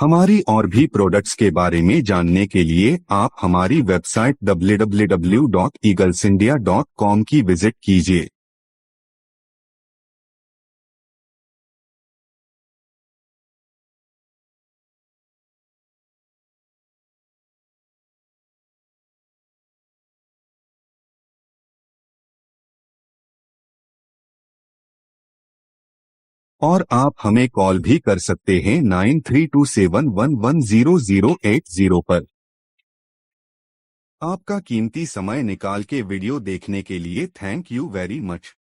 हमारी और भी प्रोडक्ट्स के बारे में जानने के लिए आप हमारी वेबसाइट www.eaglesindia.com की विजिट कीजिए। और आप हमें कॉल भी कर सकते हैं 9327110080 पर। आपका कीमती समय निकाल के वीडियो देखने के लिए थैंक यू वेरी मच।